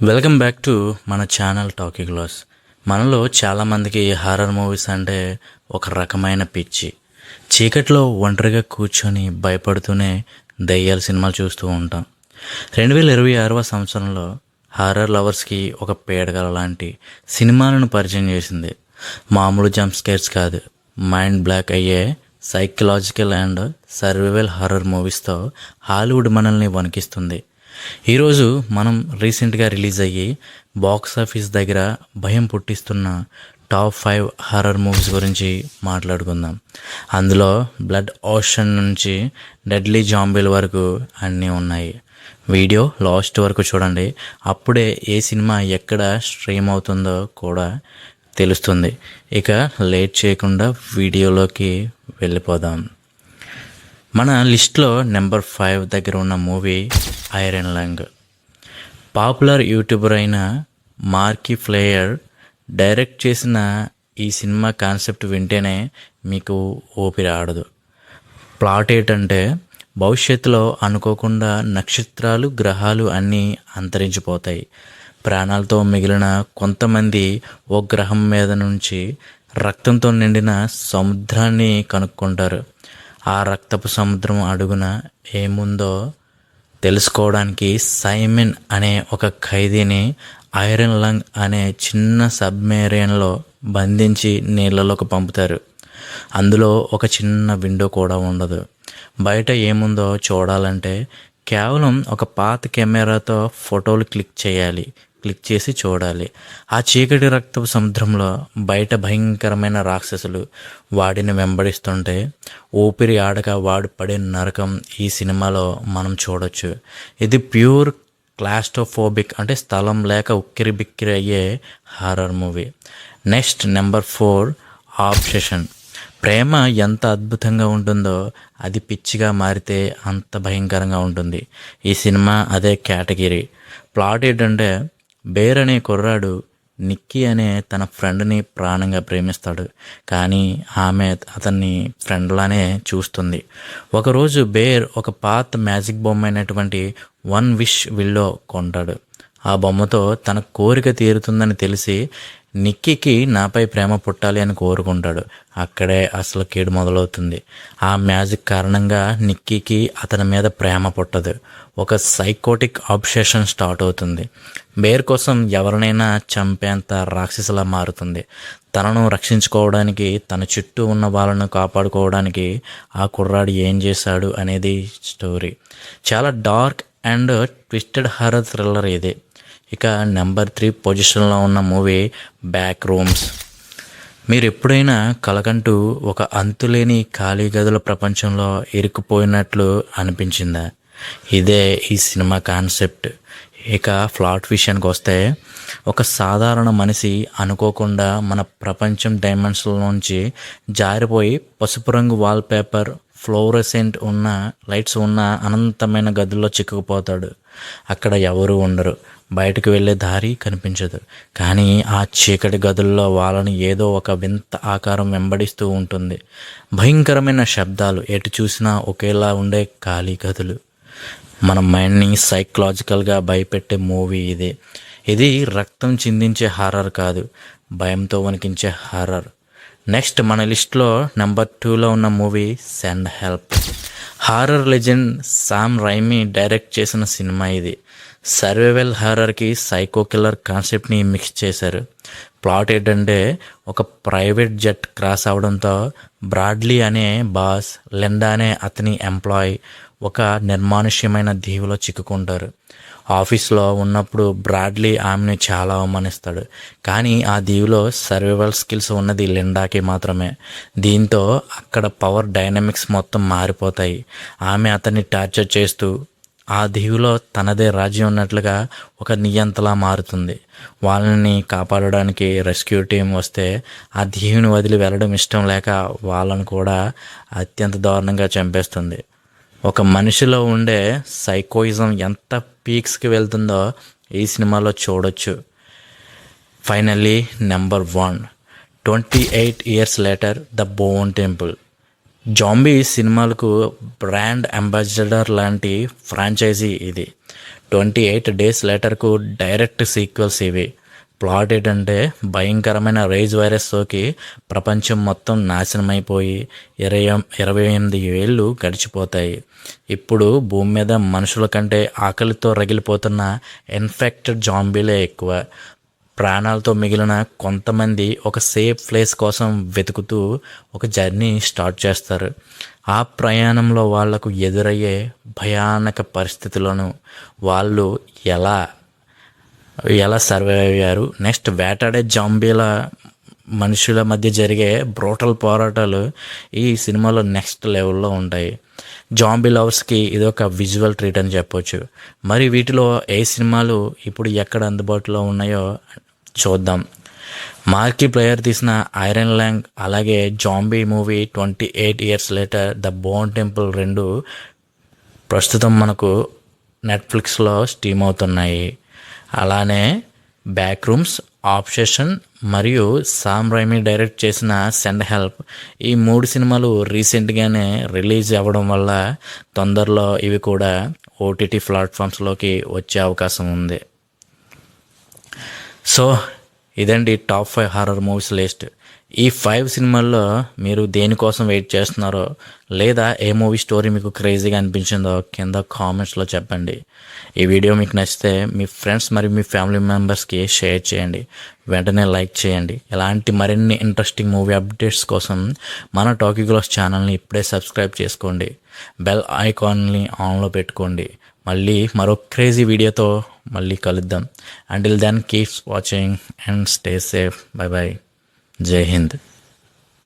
Welcome back to మన channel talkie glass. మనలో చాలామందికి హారర్ మూవీస్ అంటే ఒక రకమైన పిచ్చి. చీకట్లో ఒంటరిగా కూర్చొని భయపడుతూనే దయ్యాల సినిమాలు చూస్తూ ఉంటాం. 2026వ సంవత్సరంలో హారర్ లవర్స్కి ఒక పేడగల లాంటి సినిమాలను పరిచయం చేసింది. మామూలు జంప్ స్కేర్స్ కాదు, మైండ్ బ్లాక్ అయ్యే సైకలాజికల్ అండ్ సర్వైవల్ హారర్ మూవీస్తో హాలీవుడ్ మనల్ని వణికిస్తుంది. ఈరోజు మనం రీసెంట్గా రిలీజ్ అయ్యి బాక్స్ ఆఫీస్ దగ్గర భయం పుట్టిస్తున్న టాప్ 5 హారర్ మూవీస్ గురించి మాట్లాడుకుందాం. అందులో బ్లడ్ ఓషన్ నుంచి డెడ్లీ జాంబీల వరకు అన్నీ ఉన్నాయి. వీడియో లాస్ట్ వరకు చూడండి, అప్పుడే ఏ సినిమా ఎక్కడ స్ట్రీమ్ అవుతుందో కూడా తెలుస్తుంది. ఇక లేట్ చేయకుండా వీడియోలోకి వెళ్ళిపోదాం. మన లిస్ట్లో నెంబర్ 5 దగ్గర ఉన్న movie iron lung. Popular YouTuber అయిన మార్కీ ఫ్లేయర్ డైరెక్ట్ చేసిన ఈ సినిమా కాన్సెప్ట్ వింటేనే మీకు ఊపిరి ఆడదు. ప్లాట్ ఏంటంటే, భవిష్యత్తులో అనుకోకుండా నక్షత్రాలు, గ్రహాలు అన్నీ అంతరించిపోతాయి. ప్రాణాలతో మిగిలిన కొంతమంది ఓ గ్రహం మీద నుంచి రక్తంతో నిండిన సముద్రాన్ని కనుక్కుంటారు. ఆ రక్తపు సముద్రం అడుగున ఏముందో తెలుసుకోవడానికి సైమన్ అనే ఒక ఖైదీని ఐరన్ లంగ్ అనే చిన్న సబ్మెరీన్లో బంధించి నీళ్ళలోకి పంపుతారు. అందులో ఒక చిన్న విండో కూడా ఉండదు. బయట ఏముందో చూడాలంటే కేవలం ఒక పాత కెమెరాతో ఫోటోలు క్లిక్ చేసి చూడాలి. ఆ చీకటి రక్తపు సముద్రంలో బయట భయంకరమైన రాక్షసులు వాడిని వెంబడిస్తుంటే ఊపిరి ఆడక వాడు పడే నరకం ఈ సినిమాలో మనం చూడొచ్చు. ఇది ప్యూర్ క్లాస్ట్రోఫోబిక్, అంటే స్థలం లేక ఉక్కిరి బిక్కిరి అయ్యే horror movie. Next number 4 obsession. ప్రేమ ఎంత అద్భుతంగా ఉంటుందో అది పిచ్చిగా మారితే అంత భయంకరంగా ఉంటుంది. ఈ సినిమా అదే కేటగిరీ. ప్లాట్ ఏంటంటే, బేర్ అనే కుర్రాడు నిక్కీ అనే తన ఫ్రెండ్ని ప్రాణంగా ప్రేమిస్తాడు. కానీ ఆమె అతన్ని ఫ్రెండ్లానే చూస్తుంది. ఒకరోజు బేర్ ఒక పాత మ్యాజిక్ బొమ్మ అయినటువంటి 1 విష్ విల్లో కొంటాడు. ఆ బొమ్మతో తన కోరిక తీరుతుందని తెలిసి నిక్కీకి నాపై ప్రేమ పుట్టాలి అని కోరుకుంటాడు. అక్కడే అసలు కీడు మొదలవుతుంది. ఆ మ్యాజిక్ కారణంగా నిక్కీకి అతని మీద ప్రేమ పుట్టదు. ఒక సైకోటిక్ ఆబ్సెషన్ స్టార్ట్ అవుతుంది. బేర్ కోసం ఎవరినైనా చంపేంత రాక్షసులా మారుతుంది. తనను రక్షించుకోవడానికి, తన చుట్టూ ఉన్న వాళ్ళను కాపాడుకోవడానికి ఆ కుర్రాడు ఏం చేశాడు అనేది స్టోరీ. చాలా dark and twisted horror thriller ఇది. ఇక నెంబర్ 3 పొజిషన్లో ఉన్న మూవీ బ్యాక్ రూమ్స్. మీరు ఎప్పుడైనా కలకంటూ ఒక అంతులేని ఖాళీ గదుల ప్రపంచంలో ఇరుక్కుపోయినట్లు అనిపించిందా? ఇదే ఈ సినిమా కాన్సెప్ట్. ఇక ప్లాట్ విషయానికి వస్తే, ఒక సాధారణ మనిషి అనుకోకుండా మన ప్రపంచం డైమెన్షన్లోంచి జారిపోయి పసుపు రంగు వాల్పేపర్, ఫ్లోరసెంట్ ఉన్న లైట్స్ ఉన్న అనంతమైన గదుల్లో చిక్కుకుపోతాడు. అక్కడ ఎవరు ఉండరు, బయటకు వెళ్ళే దారి కనిపించదు. కానీ ఆ చీకటి గదుల్లో వాళ్ళని ఏదో ఒక వింత ఆకారం వెంబడిస్తూ ఉంటుంది. భయంకరమైన శబ్దాలు, ఎటు చూసినా ఒకేలా ఉండే ఖాళీ గదులు. మన మైండ్ని సైకలాజికల్గా భయపెట్టే మూవీ ఇదే. ఇది రక్తం చిందించే హారర్ కాదు, భయంతో వణికించే హారర్. నెక్స్ట్ మన లిస్ట్లో నెంబర్ 2లో ఉన్న movie send help. Horror legend Sam Raimi direct చేసిన సినిమా ఇది. సర్వైవల్ హారర్కి సైకో కిల్లర్ కాన్సెప్ట్ని మిక్స్ చేశారు. ప్లాట్ ఏంటంటే, ఒక ప్రైవేట్ జెట్ క్రాస్ అవడంతో బ్రాడ్లీ అనే బాస్, లెండా అనే అతని ఎంప్లాయ్ ఒక నిర్మానుష్యమైన దీవిలో చిక్కుకుంటారు. ఆఫీస్లో ఉన్నప్పుడు బ్రాడ్లీ ఆమెను చాలా అవమానిస్తాడు. కానీ ఆ దీవిలో సర్వైవల్ స్కిల్స్ ఉన్నది లిండాకి మాత్రమే. దీంతో అక్కడ పవర్ డైనమిక్స్ మొత్తం మారిపోతాయి. ఆమె అతన్ని టార్చర్ చేస్తూ ఆ దీవిలో తనదే రాజ్యం ఉన్నట్లుగా ఒక నియంతలా మారుతుంది. వాళ్ళని కాపాడడానికి రెస్క్యూ టీం వస్తే ఆ దీవిని వదిలి వెళ్ళడం ఇష్టం లేక వాళ్ళను కూడా అత్యంత దారుణంగా చంపేస్తుంది. ఒక మనిషిలో ఉండే సైకోయిజం ఎంత పీక్స్కి వెళ్తుందో ఈ సినిమాలో చూడొచ్చు. Finally number 1, 28 years later, the bone temple. Zombie సినిమాలకు బ్రాండ్ అంబాసిడర్ లాంటి ఫ్రాంచైజీ ఇది. 28 days లేటర్కు డైరెక్ట్ సీక్వెల్స్ ఇవి. ప్లాట్ ఏంటంటే భయంకరమైన రేజ్ వైరస్ సోకి ప్రపంచం మొత్తం నాశనమైపోయి 28 ఏళ్ళు గడిచిపోతాయి. ఇప్పుడు భూమి మీద మనుషుల కంటే ఆకలితో రగిలిపోతున్న ఇన్ఫెక్టెడ్ జాంబీలే ఎక్కువ. ప్రాణాలతో మిగిలిన కొంతమంది ఒక సేఫ్ ప్లేస్ కోసం వెతుకుతూ ఒక జర్నీ స్టార్ట్ చేస్తారు. ఆ ప్రయాణంలో వాళ్లకు ఎదురయ్యే భయానక పరిస్థితులను వాళ్ళు ఎలా సర్వైవ్ అయ్యారు, నెక్స్ట్ వేటాడే జాంబీల మనుషుల మధ్య జరిగే బ్రూటల్ పోరాటాలు ఈ సినిమాలో నెక్స్ట్ లెవెల్లో ఉంటాయి. జాంబీ లవర్స్కి ఇది ఒక విజువల్ ట్రీట్ అని చెప్పొచ్చు. మరి వీటిలో ఏ సినిమాలు ఇప్పుడు ఎక్కడ అందుబాటులో ఉన్నాయో చూద్దాం. మార్కీ ప్లేయర్ తీసిన ఐరన్ ల్యాంగ్, అలాగే zombie movie 28 years later the bone temple 2 ప్రస్తుతం మనకు నెట్ఫ్లిక్స్లో స్ట్రీమ్ అవుతున్నాయి. అలానే బ్యాక్ రూమ్స్, ఆబ్సెషన్ మరియు సామ్ రైమీ డైరెక్ట్ చేసిన సెండ్ హెల్ప్, ఈ 3 సినిమాలు రీసెంట్గానే రిలీజ్ అవ్వడం వల్ల తొందరలో ఇవి కూడా ఓటీటీ ప్లాట్ఫామ్స్లోకి వచ్చే అవకాశం ఉంది. సో ఇదండి టాప్ 5 హారర్ మూవీస్ లిస్ట్. ఈ 5 సినిమాల్లో మీరు దేనికోసం వెయిట్ చేస్తున్నారో, లేదా ఏ మూవీ స్టోరీ మీకు క్రేజీగా అనిపించిందో కింద కామెంట్స్లో చెప్పండి. ఈ వీడియో మీకు నచ్చితే మీ ఫ్రెండ్స్ మరియు మీ ఫ్యామిలీ మెంబర్స్కి షేర్ చేయండి, వెంటనే లైక్ చేయండి. ఇలాంటి మరిన్ని ఇంట్రెస్టింగ్ మూవీ అప్డేట్స్ కోసం మన టాకీ గ్లోస్ ఛానల్ని ఇప్పుడే సబ్స్క్రైబ్ చేసుకోండి, బెల్ ఐకాన్ని ఆన్లో పెట్టుకోండి. మళ్ళీ మరో క్రేజీ వీడియోతో మళ్ళీ కలుద్దాం. Until then keeps watching and stay safe. Bye bye. జై హింద్.